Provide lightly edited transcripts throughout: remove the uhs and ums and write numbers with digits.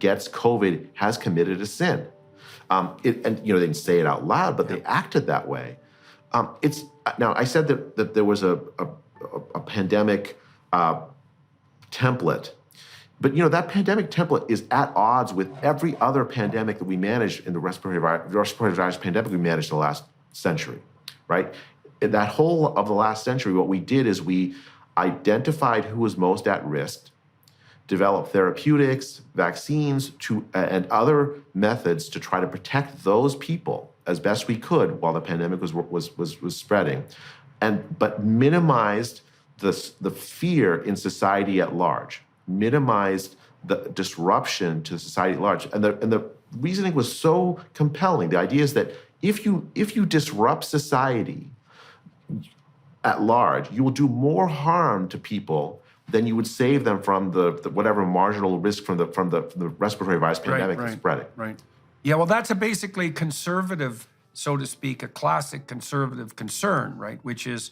gets COVID has committed a sin. They didn't say it out loud, but they acted that way. Now I said that there was a pandemic template, but that pandemic template is at odds with every other pandemic that we managed in the respiratory virus pandemic we managed in the last century, right? In that whole of the last century, what we did is we identified who was most at risk, developed therapeutics, vaccines, and other methods to try to protect those people as best we could while the pandemic was spreading, but minimized the fear in society at large, minimized the disruption to society at large. And the reasoning was so compelling. The idea is that if you disrupt society at large, you will do more harm to people than you would save them from the whatever marginal risk from the respiratory virus pandemic that's spreading. Right. Yeah, well, that's a basically conservative, so to speak, a classic conservative concern, right? Which is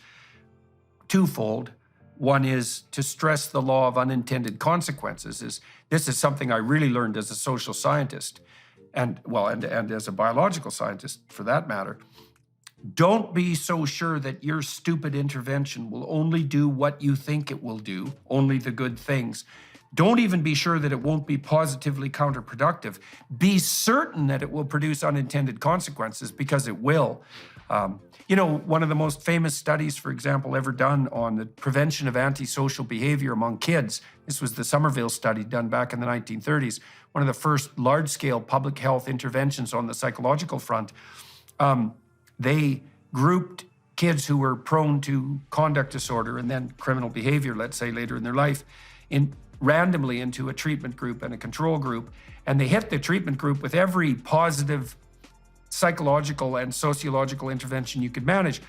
twofold. One is to stress the law of unintended consequences. This is something I really learned as a social scientist, and as a biological scientist for that matter. Don't be so sure that your stupid intervention will only do what you think it will do, only the good things. Don't even be sure that it won't be positively counterproductive. Be certain that it will produce unintended consequences, because it will. One of the most famous studies, for example, ever done on the prevention of antisocial behavior among kids, this was the Somerville study done back in the 1930s, one of the first large-scale public health interventions on the psychological front. They grouped kids who were prone to conduct disorder and then criminal behavior, let's say later in their life, randomly into a treatment group and a control group. And they hit the treatment group with every positive psychological and sociological intervention you could manage.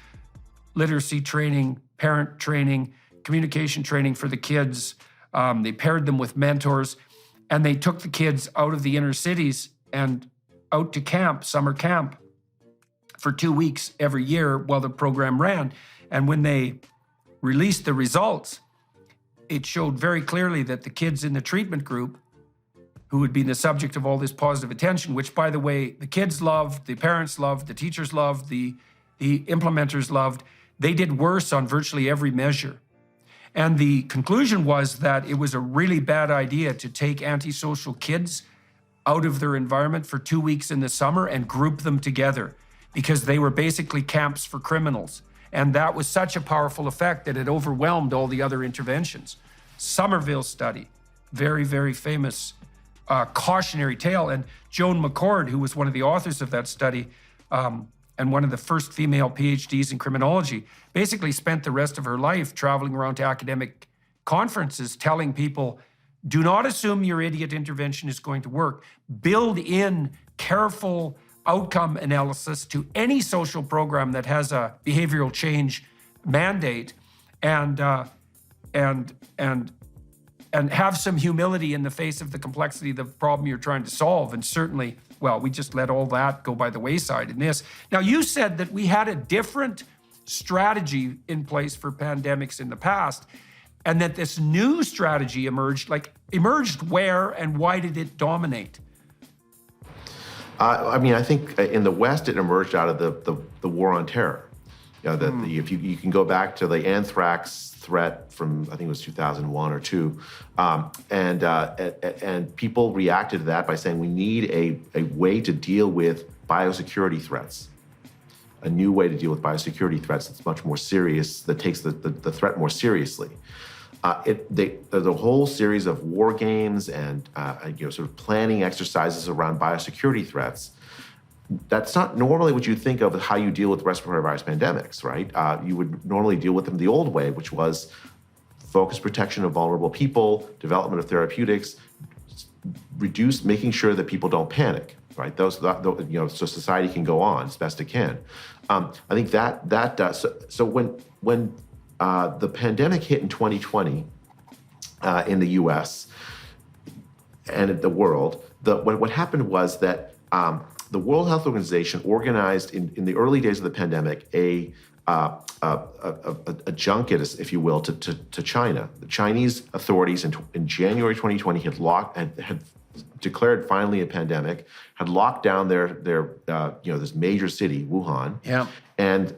Literacy training, parent training, communication training for the kids. They paired them with mentors, and they took the kids out of the inner cities and out to camp, summer camp, for 2 weeks every year while the program ran. And when they released the results, it showed very clearly that the kids in the treatment group, who would be the subject of all this positive attention, which, by the way, the kids loved, the parents loved, the teachers loved, the implementers loved, they did worse on virtually every measure. And the conclusion was that it was a really bad idea to take antisocial kids out of their environment for 2 weeks in the summer and group them together, because they were basically camps for criminals. And that was such a powerful effect that it overwhelmed all the other interventions. Somerville study, very, very famous cautionary tale. And Joan McCord, who was one of the authors of that study, and one of the first female PhDs in criminology, basically spent the rest of her life traveling around to academic conferences telling people, do not assume your idiot intervention is going to work. Build in careful outcome analysis to any social program that has a behavioral change mandate, and have some humility in the face of the complexity of the problem you're trying to solve. And certainly, well, we just let all that go by the wayside in this. Now, you said that we had a different strategy in place for pandemics in the past, and that this new strategy emerged. Emerged where and why did it dominate? I think in the West, it emerged out of the war on terror. If you can go back to the anthrax threat from, I think it was 2001 or 2, and people reacted to that by saying we need a way to deal with biosecurity threats, a new way to deal with biosecurity threats that's much more serious, that takes the threat more seriously. There's a whole series of war games and sort of planning exercises around biosecurity threats. That's not normally what you think of as how you deal with respiratory virus pandemics, right? You would normally deal with them the old way, which was focused protection of vulnerable people, development of therapeutics, making sure that people don't panic, right? So society can go on as best it can. I think so when the pandemic hit in 2020 in the U.S. and in the world, what happened was that the World Health Organization organized in the early days of the pandemic a junket, if you will, to China. The Chinese authorities in January 2020 had declared finally a pandemic, had locked down this major city, Wuhan, Yeah. and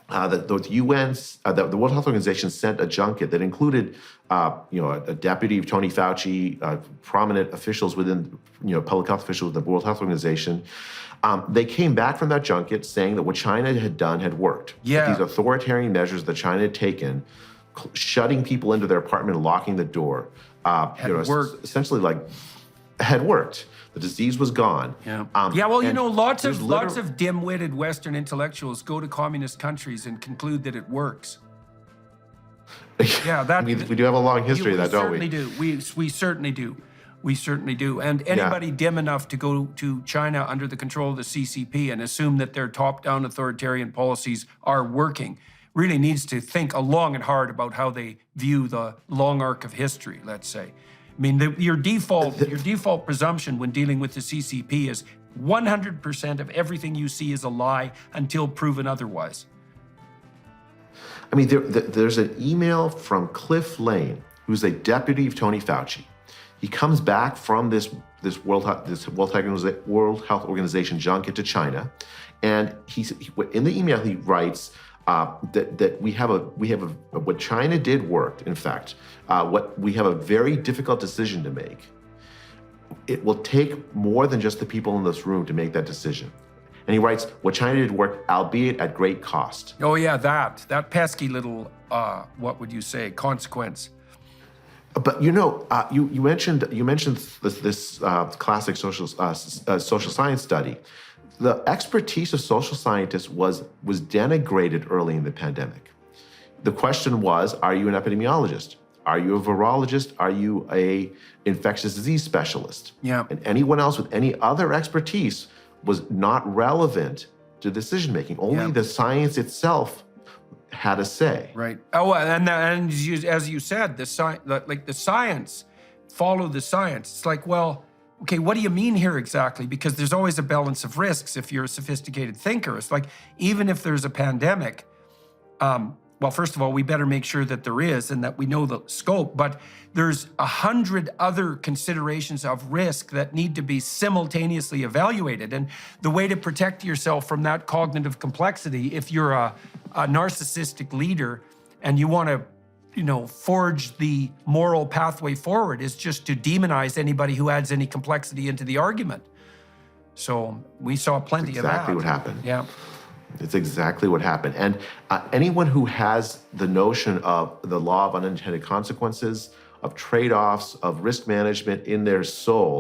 the UN's the World Health Organization sent a junket that included a deputy of Tony Fauci, prominent officials within public health officials with the World Health Organization. They came back from that junket saying that what China had done had worked. Yeah. That these authoritarian measures that China had taken, shutting people into their apartment and locking the door, worked. essentially had worked. The disease was gone. Yeah. Well, lots there's of dim-witted Western intellectuals go to communist countries and conclude that it works. Yeah, that we do have a long history of that, don't we? We certainly do. We certainly do. And anybody dim enough to go to China under the control of the CCP and assume that their top-down authoritarian policies are working really needs to think long and hard about how they view the long arc of history, let's say. I mean, your default presumption when dealing with the CCP is 100% of everything you see is a lie until proven otherwise. I mean, there's an email from Cliff Lane, who's a deputy of Tony Fauci. He comes back from this World Health Organization junket to China, and in the email he writes that we have what China did worked. In fact, we have a very difficult decision to make. It will take more than just the people in this room to make that decision. And he writes, what China did work, albeit at great cost. Oh yeah, that pesky little, what would you say, consequence. But you mentioned this classic social science study. The expertise of social scientists was denigrated early in the pandemic. The question was, are you an epidemiologist? Are you a virologist? Are you a infectious disease specialist? Yeah. And anyone else with any other expertise was not relevant to decision making. Only the science itself had a say. Right. Oh, and as you said, the science, follow the science. It's like, well, okay, what do you mean here exactly? Because there's always a balance of risks if you're a sophisticated thinker. It's like, even if there's a pandemic, well, first of all, we better make sure that there is and that we know the scope, but there's 100 other considerations of risk that need to be simultaneously evaluated. And the way to protect yourself from that cognitive complexity, if you're a narcissistic leader and you want to, forge the moral pathway forward, is just to demonize anybody who adds any complexity into the argument. So we saw plenty of that. Exactly what happened. Yeah. It's exactly what happened. And anyone who has the notion of the law of unintended consequences, of trade-offs, of risk management in their soul,